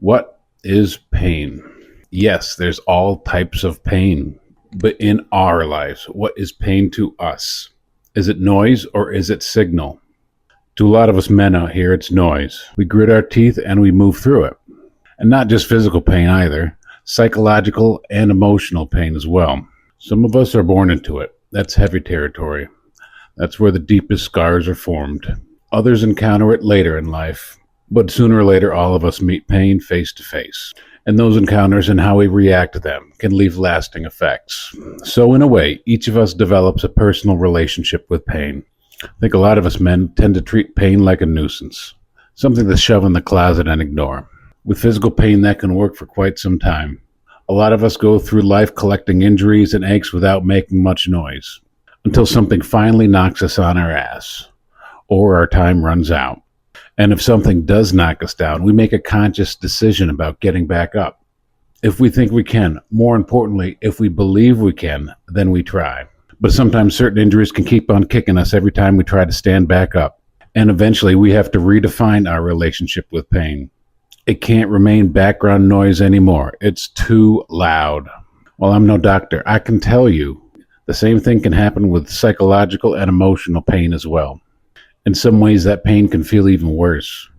What is pain? Yes, there's all types of pain, but in our lives, what is pain to us? Is it noise or is it signal? To a lot of us men out here, it's noise. We grit our teeth and we move through it. And not just physical pain either, psychological and emotional pain as well. Some of us are born into it. That's heavy territory. That's where the deepest scars are formed. Others encounter it later in life, but sooner or later all of us meet pain face to face. And those encounters and how we react to them can leave lasting effects. So in a way, each of us develops a personal relationship with pain. I think a lot of us men tend to treat pain like a nuisance, something to shove in the closet and ignore. With physical pain, that can work for quite some time. A lot of us go through life collecting injuries and aches without making much noise, until something finally knocks us on our ass, or our time runs out. And if something does knock us down, we make a conscious decision about getting back up. If we think we can, more importantly, if we believe we can, then we try. But sometimes certain injuries can keep on kicking us every time we try to stand back up. And eventually we have to redefine our relationship with pain. It can't remain background noise anymore. It's too loud. Well, I'm no doctor. I can tell you the same thing can happen with psychological and emotional pain as well. In some ways, that pain can feel even worse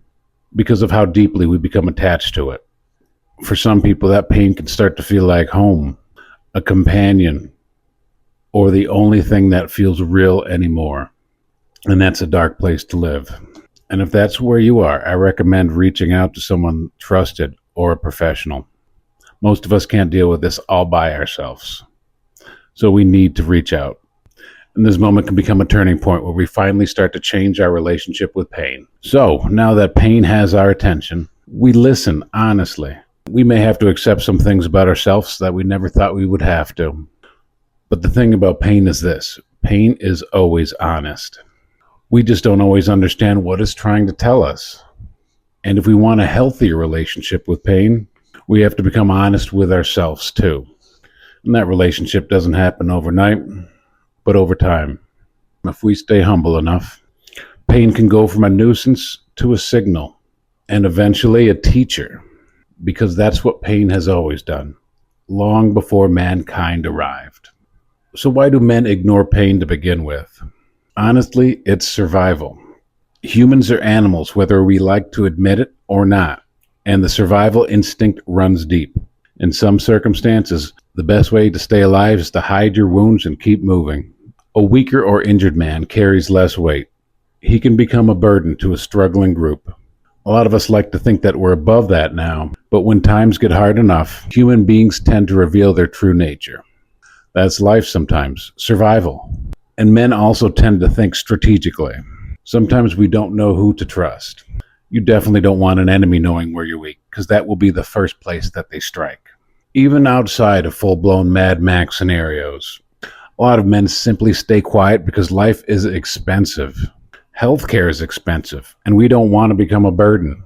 because of how deeply we become attached to it. For some people, that pain can start to feel like home, a companion, or the only thing that feels real anymore. And that's a dark place to live. And if that's where you are, I recommend reaching out to someone trusted or a professional. Most of us can't deal with this all by ourselves. So we need to reach out. And this moment can become a turning point where we finally start to change our relationship with pain. So now that pain has our attention, we listen honestly. We may have to accept some things about ourselves that we never thought we would have to. But the thing about pain is this: pain is always honest. We just don't always understand what it's trying to tell us. And if we want a healthier relationship with pain, we have to become honest with ourselves too. And that relationship doesn't happen overnight, but over time. If we stay humble enough, pain can go from a nuisance to a signal, and eventually a teacher, because that's what pain has always done, long before mankind arrived. So why do men ignore pain to begin with? Honestly, it's survival. Humans are animals, whether we like to admit it or not, and the survival instinct runs deep. In some circumstances, the best way to stay alive is to hide your wounds and keep moving. A weaker or injured man carries less weight. He can become a burden to a struggling group. A lot of us like to think that we're above that now, but when times get hard enough, human beings tend to reveal their true nature. That's life sometimes, survival. And men also tend to think strategically. Sometimes we don't know who to trust. You definitely don't want an enemy knowing where you're weak, because that will be the first place that they strike. Even outside of full-blown Mad Max scenarios, a lot of men simply stay quiet because life is expensive. Healthcare is expensive, and we don't want to become a burden.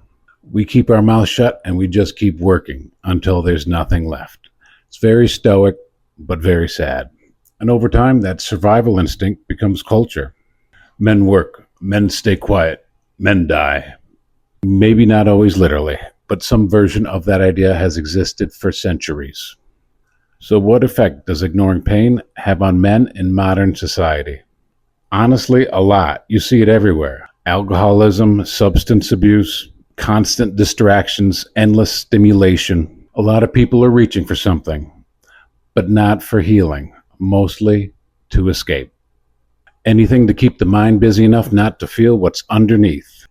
We keep our mouth shut and we just keep working until there's nothing left. It's very stoic, but very sad. And over time, that survival instinct becomes culture. Men work, men stay quiet, men die. Maybe not always literally, but some version of that idea has existed for centuries. So what effect does ignoring pain have on men in modern society? Honestly, a lot. You see it everywhere. Alcoholism, substance abuse, constant distractions, endless stimulation. A lot of people are reaching for something, but not for healing. Mostly to escape. Anything to keep the mind busy enough not to feel what's underneath.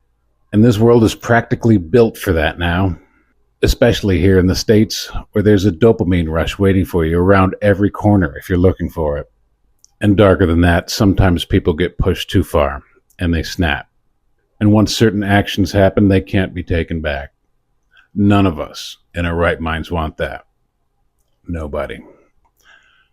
And this world is practically built for that now, especially here in the States, where there's a dopamine rush waiting for you around every corner if you're looking for it. And darker than that, sometimes people get pushed too far and they snap. And once certain actions happen, they can't be taken back. None of us in our right minds want that. Nobody.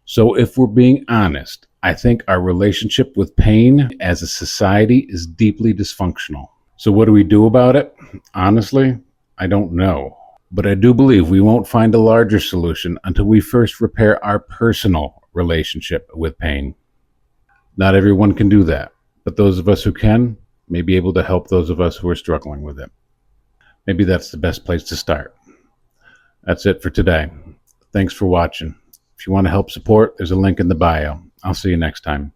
So if we're being honest, I think our relationship with pain as a society is deeply dysfunctional. So what do we do about it? Honestly, I don't know. But I do believe we won't find a larger solution until we first repair our personal relationship with pain. Not everyone can do that, but those of us who can may be able to help those of us who are struggling with it. Maybe that's the best place to start. That's it for today. Thanks for watching. If you want to help support, there's a link in the bio. I'll see you next time.